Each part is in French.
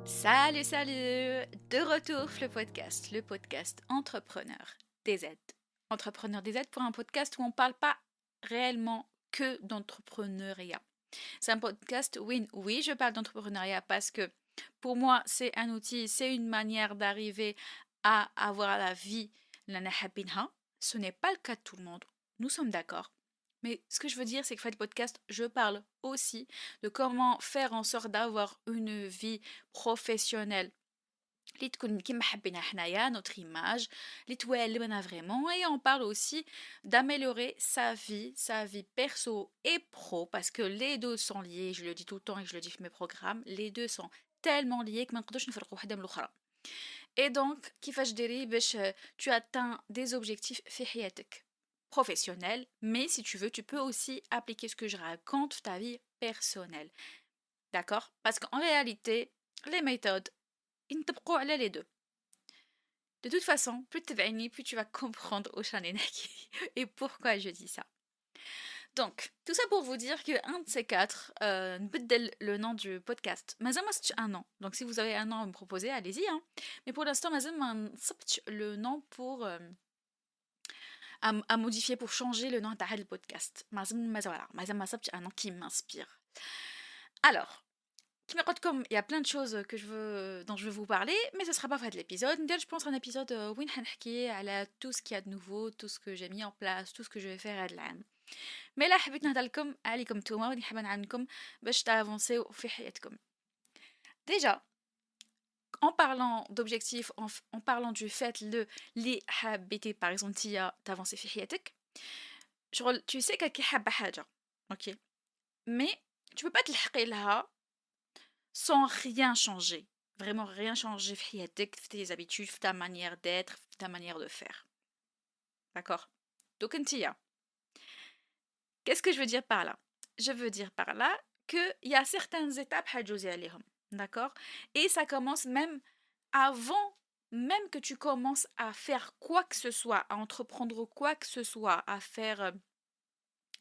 Salut, salut! De retour sur le podcast Entrepreneur des aides. Entrepreneur des aides pour un podcast où on ne parle pas réellement que d'entrepreneuriat. C'est un podcast où oui, je parle d'entrepreneuriat parce que pour moi, c'est un outil, c'est une manière d'arriver à avoir la vie lana habinha. Ce n'est pas le cas de tout le monde, nous sommes d'accord. Mais ce que je veux dire, c'est que fait le podcast, je parle aussi de comment faire en sorte d'avoir une vie professionnelle اللي تكون كيما حبينا حنايا notre image اللي توالمنا vraiment et on parle aussi d'améliorer sa vie perso et pro parce que les deux sont liés, je le dis tout le temps et je le dis dans mes programmes, les deux sont tellement liés que ما نقدرش نفرقوا وحده من الاخرى. Et donc كيفاش ديري باش tu atteins des objectifs في حياتك professionnels, mais si tu veux, tu peux aussi appliquer ce que je raconte dans ta vie personnelle. D'accord? Parce qu'en réalité, les méthodes ينطبقوا على les deux. De toute façon, plus tu vas aimer, plus tu vas comprendre Oshanenaki et pourquoi je dis ça. Donc, tout ça pour vous dire que un de ces quatre, نبدل le nom du podcast. مازال ما صبتش un nom. Donc si vous avez un nom à me proposer, allez-y. Hein. Mais pour l'instant, مازال ما صبتش le nom pour à modifier, pour changer le nom تاع le podcast. مازال ما صبتش un nom qui m'inspire. Alors, comme il y a plein de choses que dont je veux vous parler, mais ce sera pas fait de l'épisode. Je pense un épisode où on à tout ce qu'il y a de nouveau, tout ce que j'ai mis en place, tout ce que je vais faire à l'âme. Mais là, حبيت نهضرلكم عليكم نتوما وني حابه نعاونكم باش تافونسيو في حياتكم. Déjà, en parlant d'objectifs, en parlant du fait اللي حبيتي par exemple تيا تافونسي في حياتك, شغل tu sais كي حابه حاجه, ok, mais tu peux pas تلحقي لها sans rien changer. Vraiment rien changer في حياتك, في tes habitudes, في ta manière d'être, في ta manière de faire. D'accord? Donc انتيا, qu'est-ce que je veux dire par là? Je veux dire par là qu'il y a certaines étapes حتجوزي عليهم. D'accord? Et ça commence même avant même que tu commences à faire quoi que ce soit, à entreprendre quoi que ce soit, à faire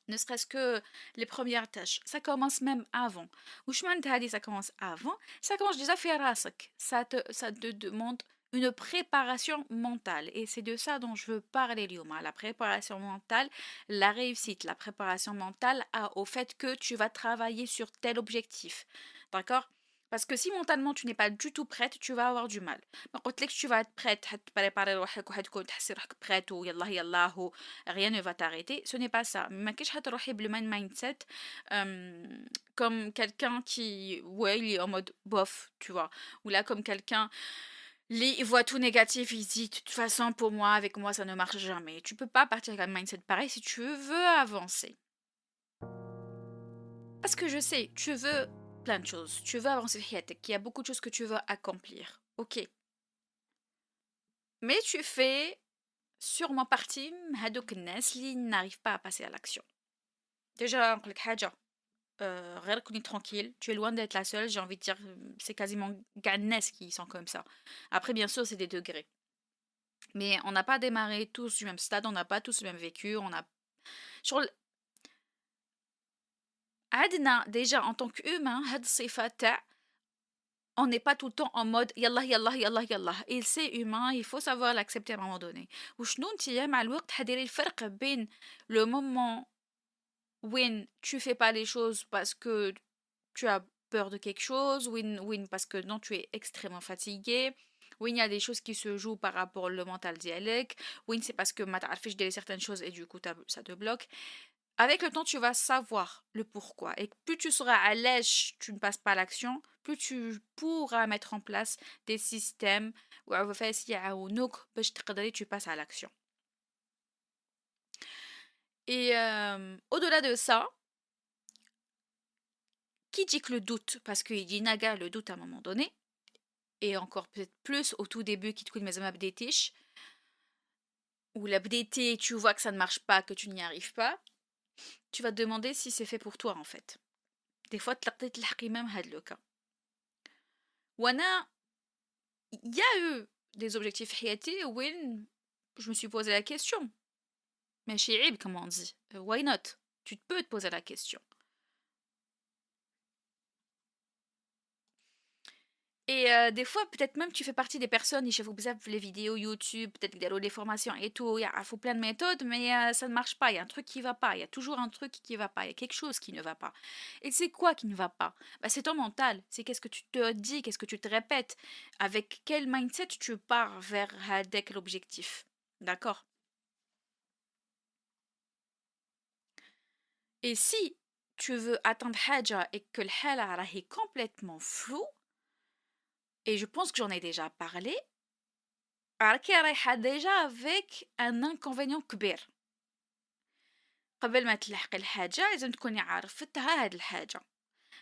ne serait-ce que les premières tâches. Ça commence même avant. Ça commence avant. Ça commence déjà à faire راسك. Ça te demande une préparation mentale. Et c'est de ça dont je veux parler, Lioma. La préparation mentale, la réussite. La préparation mentale au fait que tu vas travailler sur tel objectif. D'accord? Parce que si mentalement tu n'es pas du tout prête, tu vas avoir du mal. ما قلتلكش tu vas être prête, préparer روحك وحتكون تحسي روحك prête ويلا يلا rien ne va t'arrêter. Ce n'est pas ça. ما كاينش حتروحي بالمين mindset comme quelqu'un qui ouais, il est en mode bof, tu vois. Ou là comme quelqu'un il voit tout négatif, il se dit de toute façon pour moi, avec moi ça ne marche jamais. Tu peux pas partir avec un mindset pareil si tu veux avancer. Parce que je sais, tu veux plein de choses. Tu veux avancer في حياتك. Il y a beaucoup de choses que tu veux accomplir. Ok. Mais tu fais sûrement partie من هادوك الناس اللي n'arrivent pas à passer à l'action. Déjà, نقولك حاجة, غير كوني tranquille, tu es loin d'être la seule, j'ai envie de dire, c'est quasiment كاع الناس qui sont comme ça. Après, bien sûr, c'est des degrés. Mais on n'a pas démarré tous du même stade, on n'a pas tous le même vécu, on a... شغل عندنا déjà en tant qu'humain هاد الصفات تاع on n'est pas tout le temps en mode يلا يلا يلا يلا. Et c'est humain, il faut savoir l'accepter à un moment donné. وشنو نتيا مع الوقت حديري الفرق بين le moment où tu fais pas les choses parce que tu as peur de quelque chose, win parce que non, tu es extrêmement fatigué. Win, il y a des choses qui se jouent par rapport au mental dialecte. Win, c'est parce que tu affiches certaines choses et du coup, ça te bloque. Avec le temps, tu vas savoir le pourquoi. Et plus tu seras à l'aise, tu ne passes pas à l'action, plus tu pourras mettre en place des systèmes où tu passes à l'action. Et au-delà de ça, qui dit que le doute, parce qu'il dit naga le doute à un moment donné, et encore peut-être plus au tout début qui te coûte mes abdétiches, où l'abdété, tu vois que ça ne marche pas, que tu n'y arrives pas, tu vas te demander si c'est fait pour toi en fait. Des fois, tu as même le cas. Wana, il y a eu des objectifs حياتي où je me suis posé la question. Mais chez comme on dit, why not? Tu peux te poser la question. Et des fois, peut-être même tu fais partie des personnes, ils font bzaf les vidéos YouTube, peut-être qu'ils ont les formations et tout, il faut plein de méthodes, mais ça ne marche pas. Il y a un truc qui va pas, il y a toujours un truc qui va pas, il y a quelque chose qui ne va pas. Et c'est quoi qui ne va pas? Bah, c'est ton mental, c'est qu'est-ce que tu te dis, qu'est-ce que tu te répètes, avec quel mindset tu pars vers hadek l'objectif. D'accord? Et si tu veux atteindre haja et que le hala est complètement flou, et je pense que j'en ai déjà parlé, راكي رايحة déjà avec un inconvénient كبير. قبل ما تلحقي الحاجة لازم تكوني عرفتها هاد الحاجة،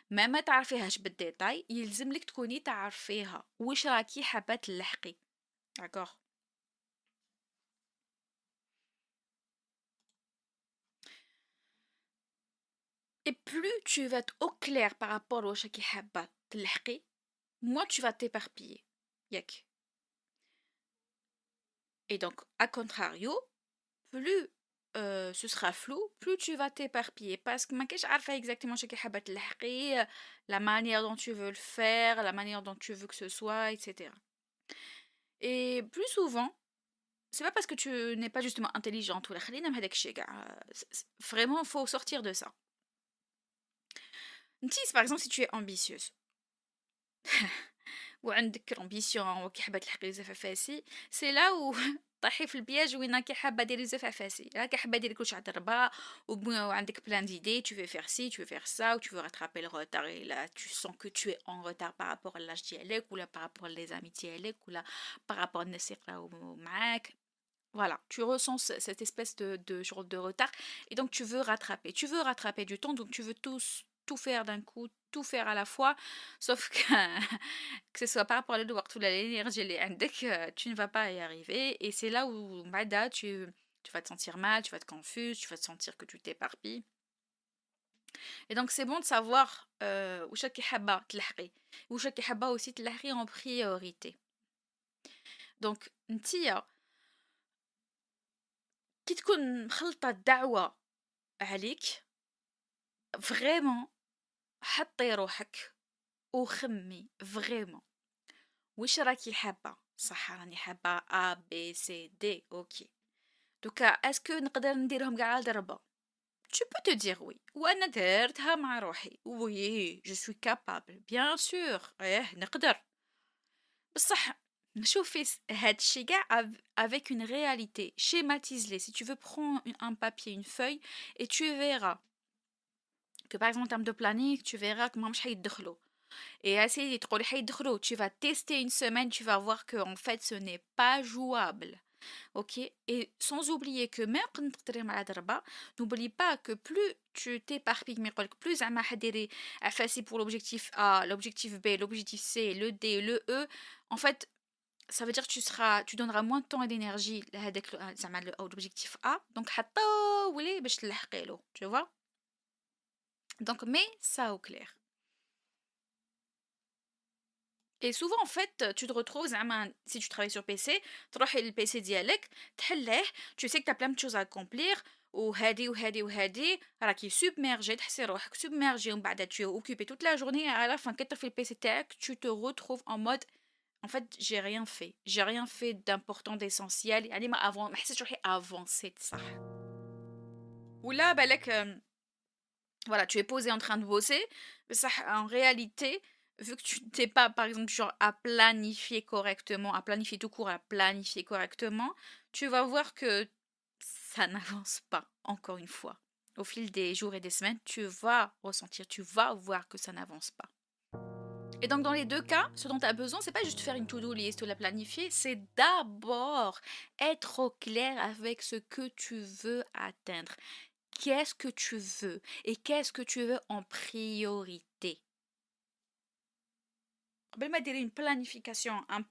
ما تعرفيهاش بالديتاي، يلزم لك تكوني تعرفيها واش راكي حابة تلحقي. D'accord. Et plus tu vas être au clair par rapport واش راكي حابة تلحقي، moins tu vas t'éparpiller. ياك. Et donc, à contrario, plus ce sera flou, plus tu vas t'éparpiller. Parce que ما كاينش عارفة exactement شكي حابة تلحقي, la manière dont tu veux le faire, la manière dont tu veux que ce soit, etc. Et plus souvent, c'est pas parce que tu n'es pas justement intelligente ou la خلينا من هذاك الشيء كاع. Vraiment, faut sortir de ça. Par exemple, si tu es ambitieuse وعندك l'ambition وكي حابة تلحقي زفافاسي, c'est là où طايحي في البياج وين راكي حابة ديري زفافاسي, راكي حابة ديري كلشي على الضربة وعندك plein d'idées, tu veux faire ci, tu veux faire ça, ou tu veux rattraper le retard et là tu sens que tu es en retard par rapport à l'âge ديالك ولا par rapport les amis ديالك ولا par rapport الناس اللي يقراو معاك. Voilà, tu ressens cette espèce de genre de retard et donc tu veux rattraper du temps, donc tu veux tout faire d'un coup, tout faire à la fois, sauf que que ce soit par rapport à l'waqt ou à l'énergie اللي عندك, tu ne vas pas y arriver et c'est là où بعدا tu vas te sentir mal, tu vas te confuse, tu vas te sentir que tu t'éparpilles. Et donc c'est bon de savoir واش راكي حابة تلحقي, واش راكي حابة aussi تلحقي en priorité. Donc نتيا كي تكون مخلطة الدعوة عليك فريمون حطي روحك وخمي فريمون واش راكي حابة. صح راني حابة A B C D اوكي, دوكا اسكو نقدر نديرهم كاع على ضربة؟ tu peux te dire oui. وانا درتها مع روحي, oui je suis capable bien sûr, نقدر. بصح شوفي هاد الشي كاع avec une réalité, schématise-les. Si tu veux, prends un papier, une feuille et tu verras que par exemple en termes de planning, tu verras comment مش حيدخلوا. Et essayer de تقولي حيدخلوا, tu vas tester une semaine, tu vas voir que en fait ce n'est pas jouable. Ok, et sans oublier que même quand تقدري مع ضربة, n'oublie pas que plus tu t'éparpilles, mais plus زعما حديري عفاسي pour l'objectif A, l'objectif B, l'objectif C, le D, le E, en fait ça veut dire que tu donneras moins de temps et d'énergie لهذاك زعما l'objectif A, donc حطولي باش تلحقي له, tu vois. Donc mets ça au clair. Et souvent en fait tu te retrouves زعما si tu travailles sur PC, تروحي للبيسي ديالك تحليه, tu sais que tu as plein de choses à accomplir وهادي وهادي وهادي راكي submergé, تحسي روحك submergé ومن بعد tu es occupé toute la journée et à la fin كتطفي البيسي تاعك tu te retrouves en mode en fait j'ai rien fait d'important d'essentiel, يعني ما حسيتش روحي avancé صح. ولا بالك voilà, tu es posé en train de bosser, mais ça, en réalité, vu que tu t'es pas, par exemple, genre à planifier correctement, à planifier tout court, à planifier correctement, tu vas voir que ça n'avance pas, encore une fois. Au fil des jours et des semaines, tu vas ressentir, tu vas voir que ça n'avance pas. Et donc dans les deux cas, ce dont tu as besoin, c'est pas juste faire une to-do list ou la planifier, c'est d'abord être au clair avec ce que tu veux atteindre. Qu'est-ce que tu veux et qu'est-ce que tu veux en priorité. قبل ما ديري une planification, un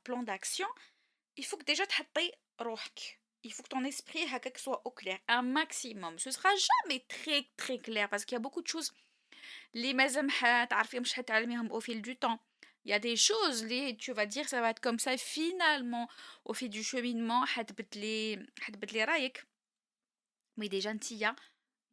plan d'action, il faut que déjà تحطي روحك. Il faut que ton esprit هكاك soit au clair, un maximum. Ce sera jamais très très clair parce qu'il y a beaucoup de choses اللي مازال تعرفيهم مش حتعلميهم au fil du temps. Il y a des choses اللي tu vas dire ça va être comme ça, finalement au fil du cheminement حتبدلي رايك. Mais déjà نتيا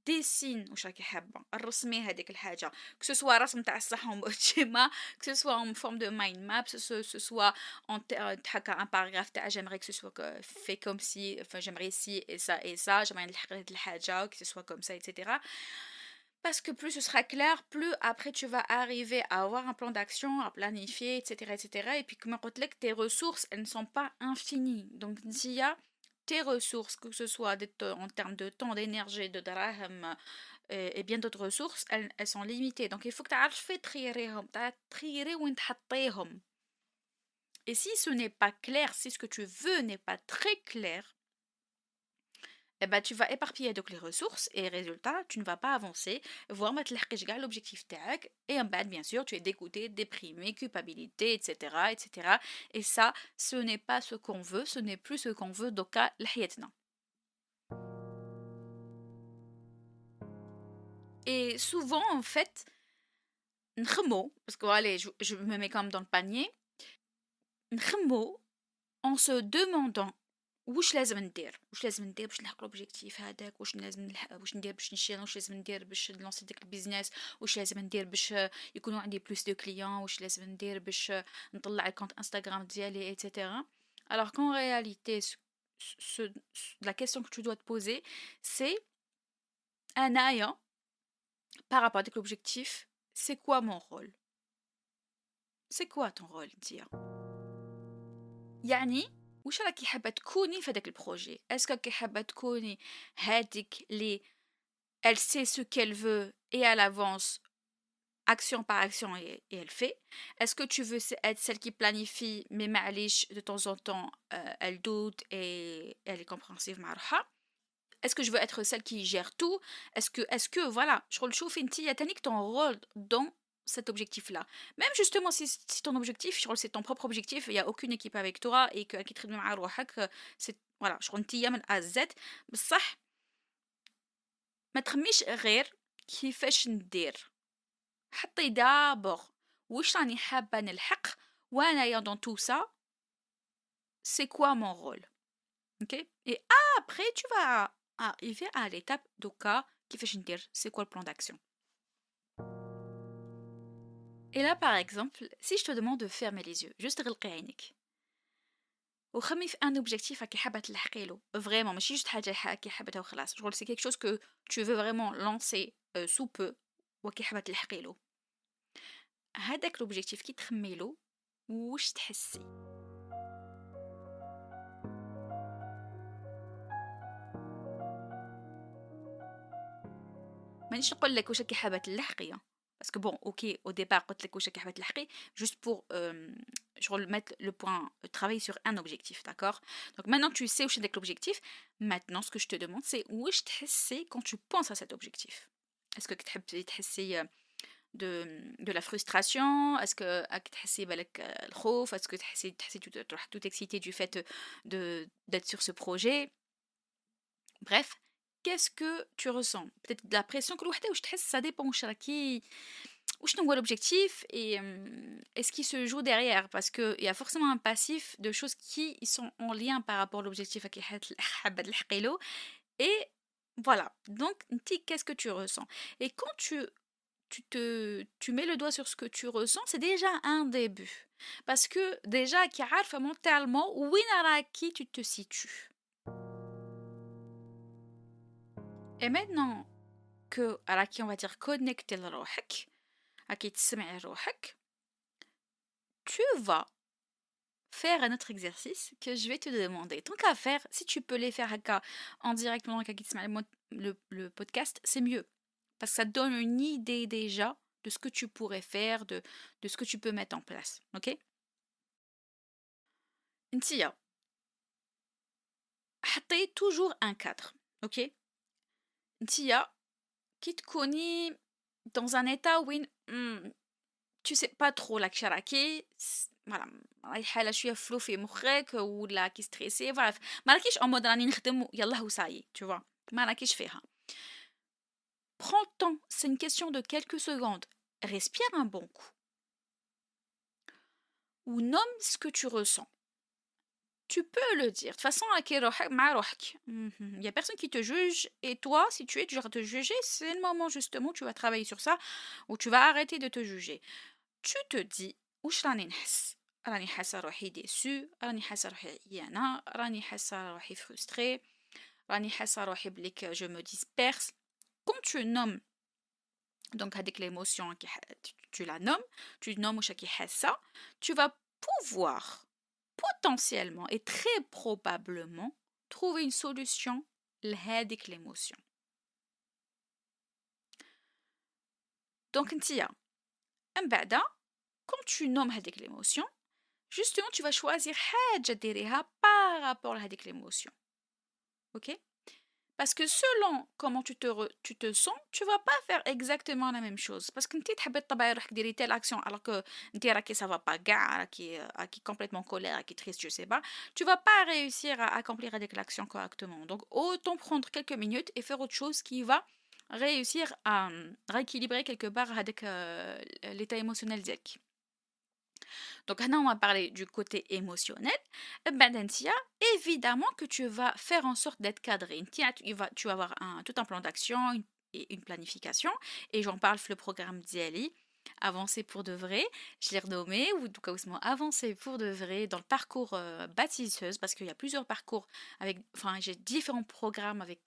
ديسين واش راكي حابه الرسمي هذيك الحاجه كو سوا رسم تاع الصحه ومؤتمه كو سوا اون فورم دو مايند ماب سو سوا اون تحكى ان باراغراف تاع جيمري كو سوا في كوم سي enfin j'aimerais si et ça j'aimerais نلحق هاد الحاجه كو سوا comme ça etc. Parce que plus ce sera clair, plus après tu vas arriver à avoir un plan d'action, à planifier, etc., etc. Et puis, comme on dit, tes ressources, elles ne sont pas infinies. Donc, s'il y a tes ressources, que ce soit en termes de temps, d'énergie, de draham et bien d'autres ressources, elles sont limitées. Donc, il faut que tu arrives à trier où تحطيهم. Et si ce n'est pas clair, si ce que tu veux n'est pas très clair, eh ben, tu vas éparpiller donc les ressources et résultat, tu ne vas pas avancer, voire mettre l'objectif tag et en bas, bien sûr, tu es dégoûté, déprimé, culpabilité, etc., etc. Et ça, ce n'est pas ce qu'on veut, ce n'est plus ce qu'on veut donc à l'hayatna. Et souvent, en fait, parce que allez, je me mets quand même dans le panier, en se demandant واش لازم ندير باش نحقق لوبجيكتيف هذاك واش ندير باش نشي واش لازم ندير باش نلونسي داك البيزنس واش لازم ندير باش يكونوا عندي بلوس دو كليون واش لازم ندير باش نطلع الكونت انستغرام ديالي ايتترا alors qu'en réalité la question que tu dois te poser c'est Anaya par rapport à l'objectif c'est quoi mon rôle c'est quoi ton rôle Tia يعني واش راكي حابه تكوني في هذاك البروجي اسكو راكي حابه تكوني هذيك لي elle sait ce qu'elle veut et elle avance action par action et elle fait est-ce que tu veux être celle qui planifie mais معليش de temps en temps elle doute et elle est compréhensive مع روحها est-ce que je veux être celle qui gère tout est-ce que voilà شغل شوفي انت يا تانيك ton rôle dans cet objectif-là. Même justement si ton objectif, c'est ton propre objectif, il n'y a aucune équipe avec toi et que qui تخدمي مع روحك c'est voilà, شغل انت من A à Z بصح ما تخميش غير كيفاش ندير. حطي d'abord واش راني حابة نلحق وانايا dans tout ça c'est quoi mon rôle. OK et après tu vas arriver à l'étape دوكا كيفاش ندير c'est quoi le plan d'action. Et là, par exemple, si je te demande de fermer les yeux, juste غلقي عينيك وخمي في un objectif راكي حابة تلحقي له vraiment ماشي juste حاجة راكي حابتها وخلاص شغل c'est quelque chose que tu veux vraiment lancer sous peu وراكي حابة تلحقي له هذاك l'objectif كي تخمي له واش تحسي مانيش نقول لك واش راكي حابة تلحقي parce que bon ok au départ قلت لك واش راكي حابة تلحقي juste pour je remettre le point travailler sur un objectif d'accord donc maintenant tu sais où c'est avec l'objectif maintenant ce que je te demande c'est où je تحسي quand tu penses à cet objectif est-ce que تحبي تحسي de la frustration est-ce que تحسي بالك الخوف est-ce que تحسي تروح tout excité du fait de d'être sur ce projet bref qu'est-ce que tu ressens peut-être de la pression que الوحده واش تحس ça dépend واش راكي وشنو هو l'objectif et ce qui se joue derrière parce que il y a forcément un passif de choses qui sont en lien par rapport à l'objectif راكي حابه تلحقي له et voilà donc qu'est-ce que tu ressens et quand tu mets le doigt sur ce que tu ressens c'est déjà un début parce que déjà qui عارفه mentalement وين راكي tu te situes et maintenant que راكي on va dire connecté لروحك راكي تسمعي روحك tu vas faire un autre exercice que je vais te demander. Tant qu'à faire, si tu peux les faire en direct pendant le podcast, c'est mieux. Parce que ça te donne une idée déjà de ce que tu pourrais faire, de ce que tu peux mettre en place. Ok Ntia, حطي toujours un cadre. Ok Ntia, qui te connaît dans un état où tu sais pas trop la كشراكي voilà حاله شويه فلو في مخك ولا كي ستريسي bref ما راكيش en mode راني نخدم يلا هو ساي tu vois ما راكيش فيها prends le temps c'est une question de quelques secondes respire un bon coup ou nomme ce que tu ressens tu peux le dire. De toute façon, il n'y a personne qui te juge. Et toi, si tu es du genre à te juger, c'est le moment justement où tu vas travailler sur ça, où tu vas arrêter de te juger. Tu te dis, وش راني نحس؟ راني حاسة روحي déçu, راني حاسة روحي عيانة, راني حاسة روحي frustrée, راني حاسة روحي بلي que je me disperse. Quand tu nommes donc avec l'émotion tu la nommes, tu nommes وش راكي حاسة, tu vas pouvoir potentiellement et très probablement trouver une solution لهذيك l'émotion. Donc انتيا من بعد quand tu nommes هذيك l'émotion, justement tu vas choisir حاجة ديريها par rapport à هذيك l'émotion. OK? Parce que selon comment tu te sens, tu vas pas faire exactement la même chose. Parce que tu تحبي تطبعي روحك ديري telle action alors que انت راكي ça va pas كاع راكي complètement colère, راكي triste, je sais pas. Tu vas pas réussir à accomplir avec l'action correctement. Donc autant prendre quelques minutes et faire autre chose qui va réussir à rééquilibrer quelque part avec l'état émotionnel ديالك. Donc maintenant, on va parler du côté émotionnel. Ben, Antia, évidemment que tu vas faire en sorte d'être cadré. Antia, tu vas avoir tout un plan d'action et une planification. Et j'en parle le programme d'Iali. Avancer pour de vrai, je l'ai renommé, ou tout cas avancer pour de vrai dans le parcours bâtisseuse, parce qu'il y a plusieurs parcours avec, enfin j'ai différents programmes avec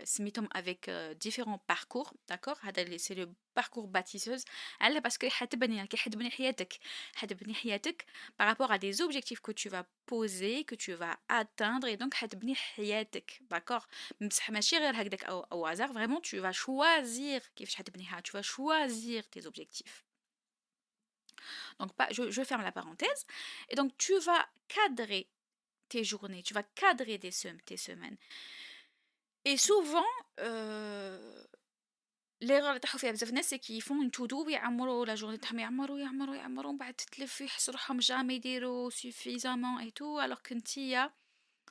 سميتهم avec différents parcours, d'accord. c'est le parcours bâtisseuse. Elle parce que حتبني حياتك par rapport à des objectifs que tu vas poser, que tu vas atteindre, et donc حتبني حياتك, d'accord. بصح ماشي غير هكذاك au hasard, vraiment tu vas choisir كيفاش حتبنيها, tu vas choisir tes objectifs. Donc je ferme la parenthèse. Et donc tu vas cadrer tes journées, tu vas cadrer tes semaines. Et souvent, l'erreur اللي طاحوا فيها بزاف ناس c'est qu'ils font une to do ويعمروا la journée تاعهم يعمروا من بعد تتلف يحسوا روحهم jamais يديروا suffisamment et tout, alors que نتيا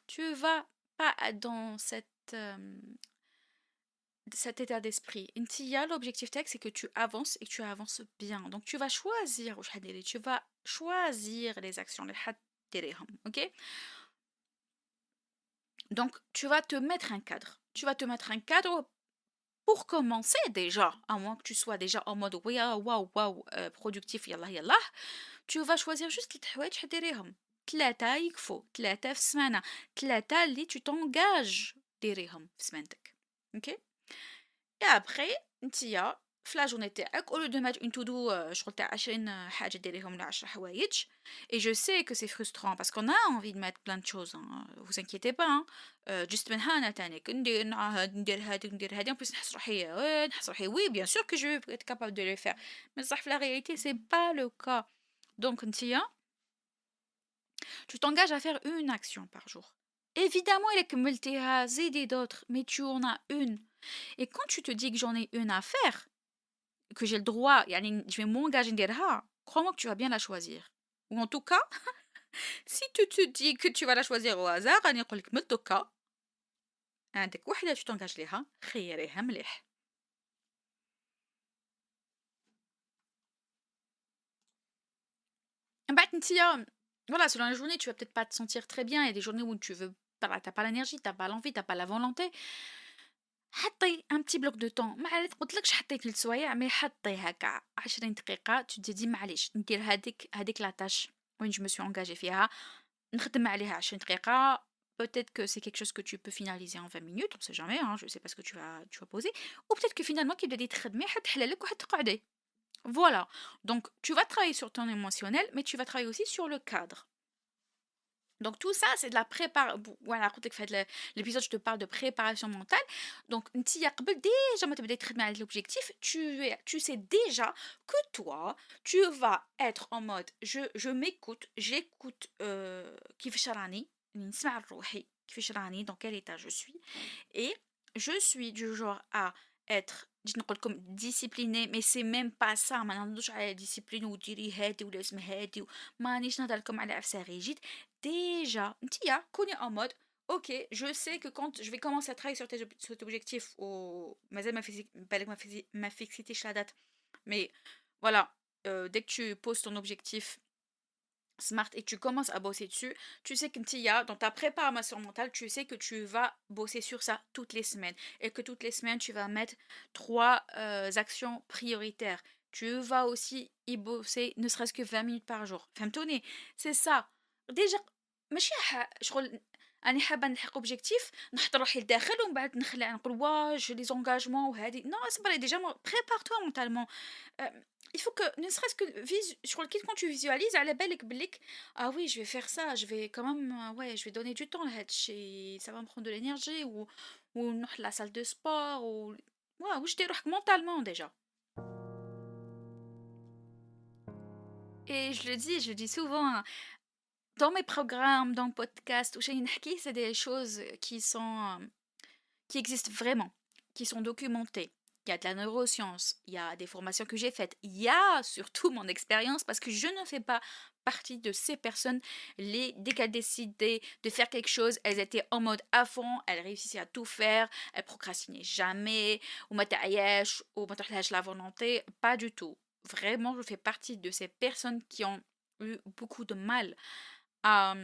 tu vas pas être dans cet état d'esprit. نتيا l'objectif تاعك c'est que tu avances et que tu avances bien. Donc tu vas choisir واش حديري, tu vas choisir les actions اللي حديريهم, OK. Donc tu vas te mettre un cadre. Tu vas te mettre un cadre pour commencer déjà, à moins que tu sois déjà en mode waouh, productif, yallah yallah, tu vas choisir juste les الحوايج حديريهم. 3 يكفوا, 3 في السمانة, 3 اللي tu t'engages ديريهم في سمانتك. OK. Et après, نتيا في la journée تاعك, au lieu de mettre une to do شغل تاع 20 حاجة ديريهم ولا 10 حوايج, et je sais que c'est frustrant parce qu'on a envie de mettre plein de choses, hein, vous inquiétez pas, hein. Juste من هنا تانيك ندير نعاود ندير هادي en plus نحس روحي oui bien sûr que je vais être capable de le faire, mais صح la réalité c'est pas le cas. Donc نتيا tu t'engages à faire une action par jour. Évidemment il est كملتيها زيدي d'autres, mais tu en as une. Et quand tu te dis que j'en ai une à faire, que j'ai le droit, je vais m'engager نديرها, crois-moi que tu vas bien la choisir. Ou en tout cas, si tu te dis que tu vas la choisir au hasard, راني نقول لك من دوكا عندك وحده tu t'engages ليها, خيريها مليح. من بعد نتيا voilà, selon la journée, tu vas peut-être pas te sentir très bien. Il y a des journées où tu veux pas, t'as pas l'énergie, t'as pas l'envie, t'as pas la volonté. حطي un petit bloc de temps. ما قلتلكش حطيت للسوايع, mais حطي هكا 20 دقيقة, tu te dis معليش ندير هذيك لا tâche وين je me suis engagée فيها, نخدم عليها 20 دقيقة. Peut-être que c'est quelque chose que tu peux finaliser en 20 minutes, on sait jamais, hein, je sais pas ce que tu vas poser. Ou peut-être que finalement كي بديتي تخدمي حتحلالك وحتقعدي. Voilà. Donc tu vas travailler sur ton émotionnel, mais tu vas travailler aussi sur le cadre. Donc tout ça, c'est de la préparation. Voilà, l'épisode, je te parle de préparation mentale. Donc, déjà, l'objectif, tu sais déjà que toi, tu vas être en mode, je m'écoute, j'écoute كيفاش راني, نسمع روحي كيفاش راني, dans quel état je suis, et je suis du genre à être comme disciplinée, mais c'est même pas ça. ما نهضرش على discipline وديري هادي ولازم هادي, مانيش نهضر لكم على عفسه ريجيد. Déjà, Tia, qu'on est en mode, ok, je sais que quand je vais commencer à travailler sur cet objectif, ma fixité chez la date, mais voilà, dès que tu poses ton objectif smart et tu commences à bosser dessus, tu sais que dans ta préparation mentale, tu sais que tu vas bosser sur ça toutes les semaines et que toutes les semaines, tu vas mettre trois actions prioritaires. Tu vas aussi y bosser ne serait-ce que 20 minutes par jour. فهمتوني c'est ça. déjà ماشي شغل أنا حابة نلحق objectif نحط روحي لداخل ومن بعد نخلع نقول واه j'ai les engagements وهذه non c'est pas déjà prépare-toi mentalement. Il faut que, ne serait-ce que, sur le kit, quand tu visualises, à la belle blic, ah oui, je vais faire ça, je vais quand même, ouais, je vais donner du temps, là, ça va me prendre de l'énergie, ou non, la salle de sport, ouais, ou je déroule mentalement déjà. Et je le dis souvent, hein, dans mes programmes, dans le podcast, ou chez Inhaki, c'est des choses qui existent vraiment, qui sont documentées. Il y a de la neuroscience, il y a des formations que j'ai faites, il y a surtout mon expérience parce que je ne fais pas partie de ces personnes. Dès qu'elles décidaient de faire quelque chose, elles étaient en mode à fond, elles réussissaient à tout faire, elles procrastinaient jamais, ou mata'ayesh, ou mata'lash la volonté, pas du tout. Vraiment, je fais partie de ces personnes qui ont eu beaucoup de mal à,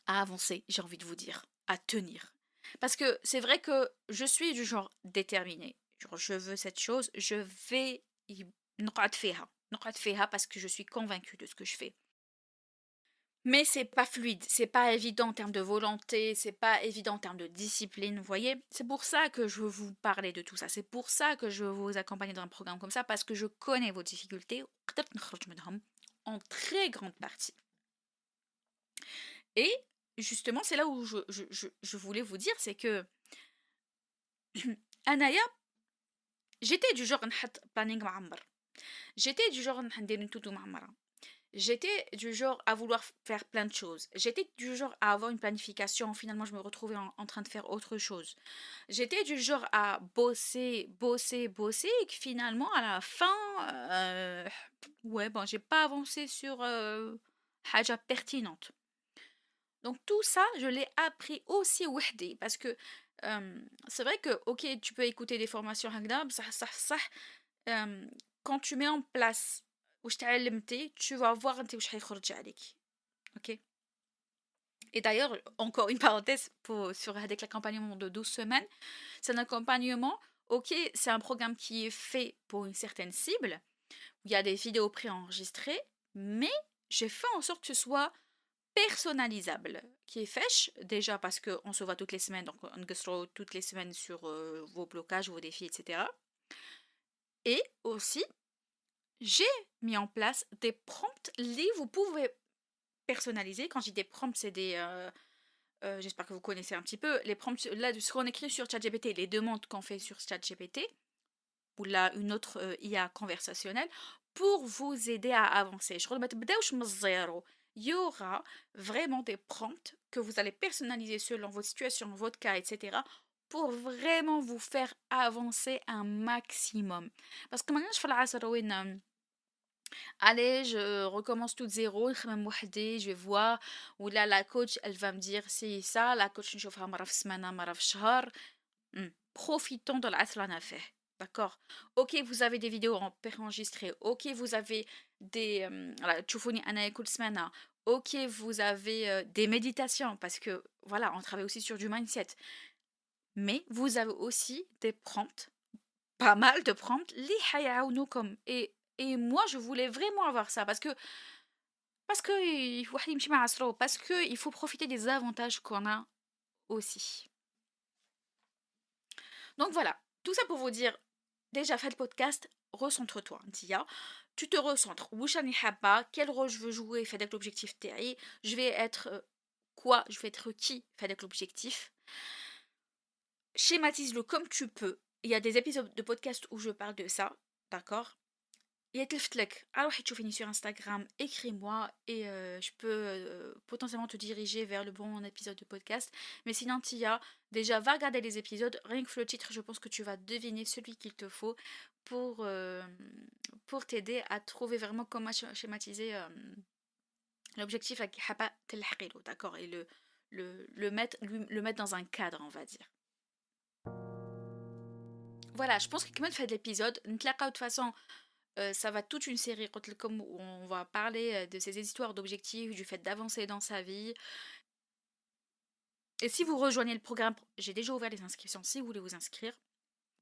à avancer, j'ai envie de vous dire, à tenir. Parce que c'est vrai que je suis du genre déterminée. Genre, je veux cette chose, je vais y نقعد فيها. نقعد فيها parce que je suis convaincue de ce que je fais. Mais c'est pas fluide, c'est pas évident en termes de volonté, c'est pas évident en termes de discipline, vous voyez? C'est pour ça que je veux vous parler de tout ça. C'est pour ça que je veux vous accompagner dans un programme comme ça, parce que je connais vos difficultés, وقدرت نخرج منهم en très grande partie. Et justement, c'est là où je voulais vous dire, c'est que Anaya, j'étais du genre نحط planning معمر. J'étais du genre ندير une tout معمرة. J'étais du genre à vouloir faire plein de choses. J'étais du genre à avoir une planification. Finalement, je me retrouvais en train de faire autre chose. J'étais du genre à bosser, bosser, bosser et que finalement, à la fin, ouais, bon, j'ai pas avancé sur حاجة pertinente. Donc tout ça, je l'ai appris aussi وحدي parce que c'est vrai que OK, tu peux écouter des formations هكذا بصح صح quand tu mets en place واش تعلمتي, tu vas voir انت واش حيخرج عليك. OK. Et d'ailleurs, encore une parenthèse sur avec l'accompagnement de 12 semaines, c'est un accompagnement, OK, c'est un programme qui est fait pour une certaine cible, où il y a des vidéos préenregistrées, mais j'ai fait en sorte que ce soit personnalisable qui est fait déjà parce qu'on se voit toutes les semaines, donc on se toutes les semaines sur vos blocages, vos défis, etc. Et aussi, j'ai mis en place des prompts livres, vous pouvez personnaliser. Quand je dis des prompts, c'est des... j'espère que vous connaissez un petit peu. Les prompts, là, ce qu'on écrit sur ChatGPT, les demandes qu'on fait sur ChatGPT, ou là, une autre IA conversationnelle, pour vous aider à avancer. Je crois que il y aura vraiment des prompts que vous allez personnaliser selon votre situation, votre cas, etc. pour vraiment vous faire avancer un maximum. Parce que maintenant, je fais la allez, je recommence tout de zéro, je vais voir, ou là, la coach, elle va me dire c'est ça, la coach, نشوفها مرة في السمانة, مرة في الشهر. Profitons de العطلة أنا فيه. D'accord. Ok, vous avez des vidéos préenregistrées. Ok, vous avez des... voilà, تشوفوني أنا كل سمانة. Ok, vous avez des méditations, parce que, voilà, on travaille aussi sur du mindset. Mais vous avez aussi des prompts, pas mal de prompts, اللي حيعاونوكم. Et moi, je voulais vraiment avoir ça, parce que واحد يمشي مع عصرو, parce que il faut profiter des avantages qu'on a aussi. Donc voilà, tout ça pour vous dire, déjà fais le podcast, recentre-toi, Tia. Tu te recentres. Wouchani haba, quel rôle je veux jouer, fais avec l'objectif TI. Je vais être quoi, je vais être qui, fais avec l'objectif. Schématise-le comme tu peux. Il y a des épisodes de podcast où je parle de ça, d'accord. Alors tu finis sur Instagram, écris-moi et je peux potentiellement te diriger vers le bon épisode de podcast. Mais sinon, Tia, déjà va regarder les épisodes. Rien que le titre, je pense que tu vas deviner celui qu'il te faut pour, euh, pour t'aider à trouver vraiment comment schématiser l'objectif avec Hapa Telhaqilo, d'accord? Et le mettre dans un cadre, on va dire. Voilà, je pense que comme fait de l'épisode, de toute façon. Ça va toute une série قلت لكم où on va parler de ces histoires d'objectifs, du fait d'avancer dans sa vie. Et si vous rejoignez le programme, j'ai déjà ouvert les inscriptions si vous voulez vous inscrire.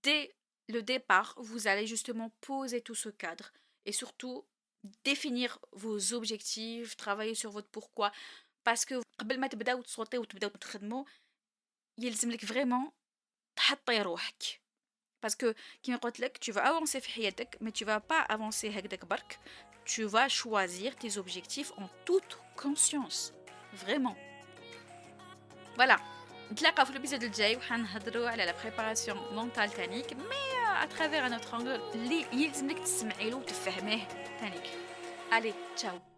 Dès le départ, vous allez justement poser tout ce cadre et surtout définir vos objectifs, travailler sur votre pourquoi. Parce que قبل ما تبداو تصوتيو وتبداو تخدموا يلزم لك vraiment تحطي روحك. Parce que كيما قلت لك tu vas avancer في حياتك mais tu vas pas avancer هكذاك برك. Tu vas choisir tes objectifs en toute conscience. Vraiment. Voilà. نتلاقاو في الابيزود الجاي وحنهضروا على لا بريباراسيون مونتال تانيك مي اترافير ان اوتر انغل اللي يلزمك تسمعي له وتفهميه تانيك. Allez, ciao.